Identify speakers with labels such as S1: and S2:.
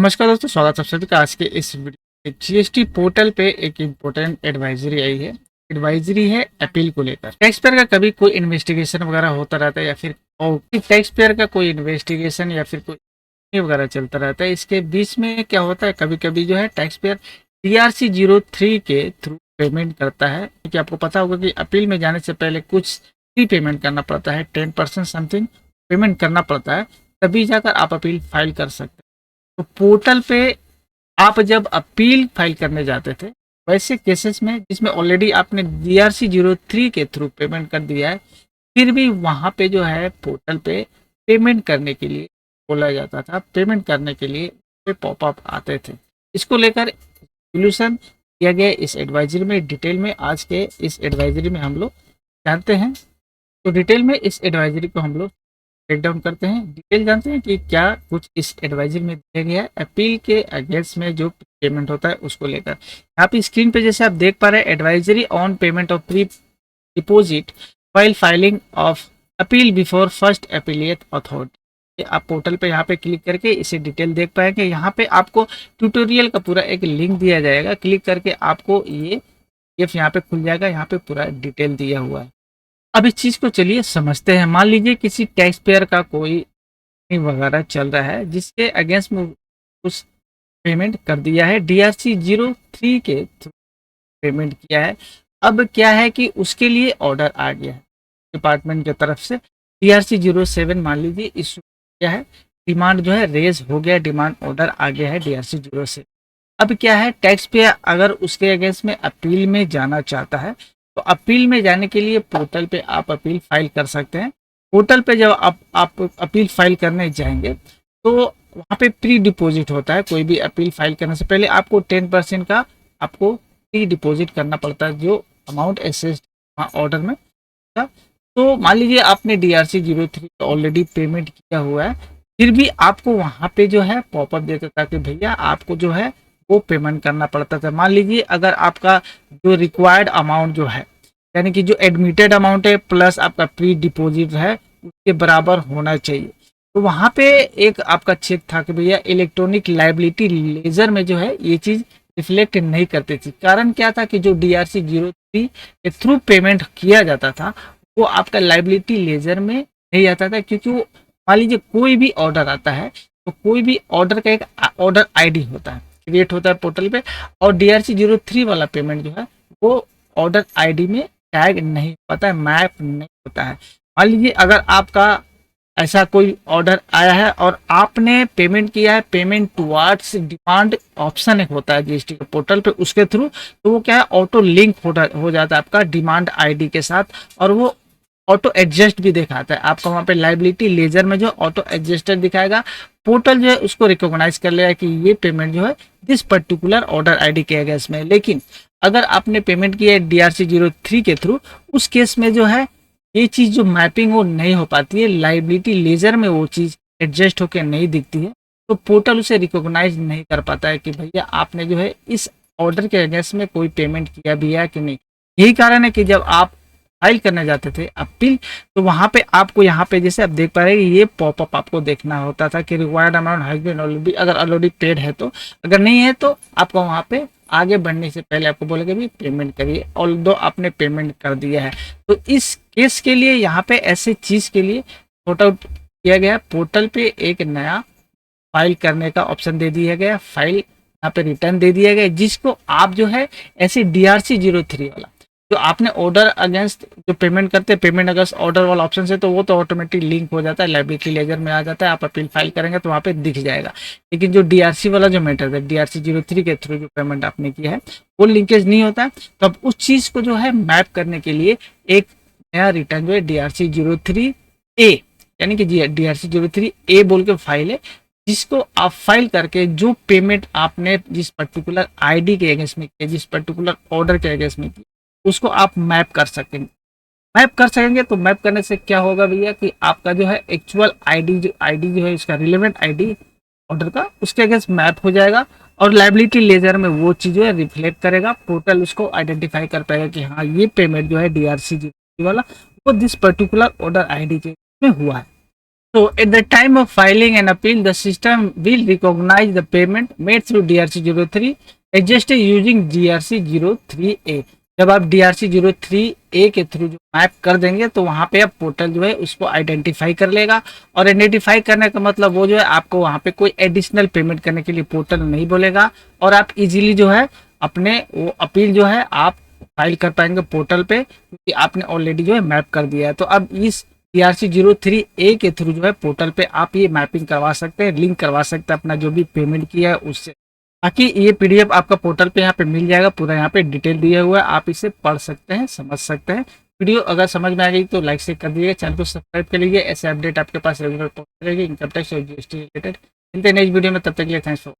S1: नमस्कार दोस्तों, स्वागत है आप सभी का आज के इस वीडियो में। जीएसटी पोर्टल पे एक इम्पोर्टेंट एडवाइजरी आई है। एडवाइजरी है अपील को लेकर। टैक्स पेयर का कभी कोई इन्वेस्टिगेशन वगैरह होता रहता है या फिर टैक्स पेयर का कोई इन्वेस्टिगेशन या फिर कोई वगैरह चलता रहता है। इसके बीच में क्या होता है, कभी कभी जो है टैक्स पेयर DRC03 के थ्रू पेमेंट करता है। क्योंकि आपको पता होगा कि अपील में जाने से पहले कुछ प्री पेमेंट करना पड़ता है, 10% समथिंग पेमेंट करना पड़ता है, तभी जाकर आप अपील फाइल कर सकते हैं। तो पोर्टल पे आप जब अपील फाइल करने जाते थे, वैसे केसेस में जिसमें ऑलरेडी आपने DRC03 के थ्रू पेमेंट कर दिया है, फिर भी वहाँ पे जो है पोर्टल पे पेमेंट करने के लिए बोला जाता था, पेमेंट करने के लिए पॉपअप आते थे। इसको लेकर सोल्यूशन किया गया इस एडवाइजरी में। डिटेल में आज के इस एडवाइजरी में हम लोग जानते हैं। तो डिटेल में इस एडवाइजरी को हम लोग ब्रेक डाउन करते हैं, डिटेल जानते हैं कि क्या कुछ इस एडवाइजरी में दिया गया है अपील के अगेंस्ट में जो पेमेंट होता है उसको लेकर। यहाँ पे स्क्रीन पे जैसे आप देख पा रहे हैं, advisory on payment of pre deposit while filing of appeal before first appellate authority. आप पोर्टल पे यहाँ पे क्लिक करके इसे डिटेल देख पाएंगे। यहाँ पे आपको ट्यूटोरियल का पूरा एक लिंक दिया जाएगा, क्लिक करके आपको ये यहाँ पे खुल जाएगा। यहाँ पे पूरा डिटेल दिया हुआ है। अब इस चीज को चलिए समझते हैं। मान लीजिए किसी टैक्स पेयर का कोई वगैरह चल रहा है जिसके अगेंस्ट में कुछ पेमेंट कर दिया है, DRC03 के थ्रू पेमेंट किया है। अब क्या है कि उसके लिए ऑर्डर आ गया है डिपार्टमेंट की तरफ से, DRC07 मान लीजिए इशू किया है, डिमांड जो है रेज हो गया, डिमांड ऑर्डर आ गया है DRC07। अब क्या है, टैक्स पेयर अगर उसके अगेंस्ट में अपील में जाना चाहता है तो अपील में जाने के लिए पोर्टल पे आप अपील फाइल कर सकते हैं। पोर्टल पे जब आप अपील फाइल करने जाएंगे तो वहाँ पे प्री डिपॉजिट होता है। कोई भी अपील फाइल करने से पहले आपको 10% का आपको प्री डिपॉजिट करना पड़ता है, जो अमाउंट एसेस्ड ऑर्डर में। तो मान लीजिए आपने DRC03 ऑलरेडी पेमेंट किया हुआ है, फिर भी आपको वहाँ पे जो है पॉपअप देता था कि भैया आपको जो है वो पेमेंट करना पड़ता था। मान लीजिए अगर आपका जो रिक्वायर्ड अमाउंट जो है, यानी कि जो एडमिटेड अमाउंट है प्लस आपका प्री डिपॉजिट है, उसके बराबर होना चाहिए। तो वहाँ पे एक आपका चेक था कि भैया इलेक्ट्रॉनिक लाइबिलिटी लेजर में जो है ये चीज़ रिफ्लेक्ट नहीं करती थी। कारण क्या था कि जो DRC03 के थ्रू पेमेंट किया जाता था वो आपका लाइबिलिटी लेजर में नहीं आता था, क्योंकि वो मान लीजिए कोई भी ऑर्डर आता है तो कोई भी ऑर्डर का एक ऑर्डर ID होता है, क्रिएट होता है पोर्टल पे, और DRC03 वाला पेमेंट जो है वो ऑर्डर ID में टैग नहीं होता है, मैप नहीं होता है। मान लीजिए अगर आपका ऐसा कोई ऑर्डर आया है और आपने पेमेंट किया है, पेमेंट टुवर्ड्स डिमांड ऑप्शन एक होता है GST के पोर्टल पे, उसके थ्रू, तो वो क्या है ऑटो लिंक हो जाता है आपका डिमांड ID के साथ, और वो ऑटो एडजस्ट भी दिखाता है आपको। वहाँ पे लाइबिलिटी लेजर में जो ऑटो एडजस्टर दिखाएगा, पोर्टल जो है उसको रिकॉग्नाइज कर लेगा कि ये पेमेंट जो है दिस पर्टिकुलर ऑर्डर ID के अगेंस्ट में। लेकिन अगर आपने पेमेंट किया है DRC03 के थ्रू, उस केस में जो है ये चीज़ जो मैपिंग वो नहीं हो पाती है, लाइबिलिटी लेजर में वो चीज़ एडजस्ट होकर नहीं दिखती है, तो पोर्टल उसे रिकॉग्नाइज नहीं कर पाता है कि भैया आपने जो है इस ऑर्डर के अगेंस्ट में कोई पेमेंट किया भी है कि नहीं। यही कारण है कि जब आप फाइल करने जाते थे अपील, तो वहाँ पे आपको यहाँ पे जैसे आप देख पा रहे हैं ये पॉपअप आपको देखना होता था कि required amount has been already, अगर ऑलरेडी पेड है तो, अगर नहीं है तो आपको वहाँ पे आगे बढ़ने से पहले आपको बोलेगा भी पेमेंट करिए, ऑल्दो आपने पेमेंट कर दिया है। तो इस केस के लिए यहाँ पे ऐसे चीज़ के लिए सॉर्ट आउट किया गया, पोर्टल पे एक नया फाइल करने का ऑप्शन दे दिया गया, फाइल यहाँ पे रिटर्न दे दिया गया, जिसको आप जो है ऐसे DRC03 वाला जो आपने ऑर्डर अगेंस्ट जो पेमेंट करते हैं, पेमेंट अगेंस्ट ऑर्डर वाला ऑप्शन से, तो वो तो ऑटोमेटिक लिंक हो जाता है, लाइबिलिटी लेजर में आ जाता है, आप अपील फाइल करेंगे तो वहाँ पे दिख जाएगा। लेकिन जो DRC वाला जो मैटर है, DRC03 के थ्रू जो पेमेंट आपने किया है वो लिंकेज नहीं होता है। तो अब उस चीज़ को जो है मैप करने के लिए एक नया रिटर्न जो है DRC03A, यानी कि DRC03A बोल के फाइल है, जिसको आप फाइल करके जो पेमेंट आपने जिस पर्टिकुलर ID के अगेंस्ट में किया, जिस पर्टिकुलर ऑर्डर के अगेंस्ट में किया, उसको आप मैप कर सकेंगे। मैप कर सकेंगे तो मैप करने से क्या होगा भैया कि आपका जो है एक्चुअल ID जो है इसका रिलेवेंट ID ऑर्डर का, उसके अगेंस्ट मैप हो जाएगा, और लाइबिलिटी लेजर में वो चीज़ जो है रिफ्लेक्ट करेगा। पोर्टल उसको आइडेंटिफाई कर पाएगा कि हाँ ये पेमेंट जो है DRC वाला वो दिस पर्टिकुलर ऑर्डर ID के में हुआ है। So at the time of filing an appeal, the system will recognize the payment made through DRC03 adjusted using DRC03A। जब आप DRC03A के थ्रू जो मैप कर देंगे तो वहां पे अब पोर्टल जो है उसको आइडेंटिफाई कर लेगा, और आइडेंटिफाई करने का मतलब वो जो है आपको वहां पे कोई एडिशनल पेमेंट करने के लिए पोर्टल नहीं बोलेगा, और आप इजीली जो है अपने वो अपील जो है आप फाइल कर पाएंगे पोर्टल पे, क्योंकि आपने ऑलरेडी जो है मैप कर दिया है। तो अब इस DRC03A के थ्रू जो है पोर्टल पे आप ये मैपिंग करवा सकते हैं, लिंक करवा सकते हैं अपना जो भी पेमेंट किया है उससे। बाकी ये PDF आपका पोर्टल पे यहाँ पे मिल जाएगा, पूरा यहाँ पे डिटेल दिया हुआ है, आप इसे पढ़ सकते हैं, समझ सकते हैं। वीडियो अगर समझ में आ गई तो लाइक शेयर कर दीजिएगा, चैनल को सब्सक्राइब कर लीजिए, ऐसे अपडेट आपके पास रेगुलर पहुंच रहेगी इनकम टैक्स और GST रिलेटेड। मिलते हैं नेक्स्ट वीडियो में, तब तक के लिए थैंक्स फॉर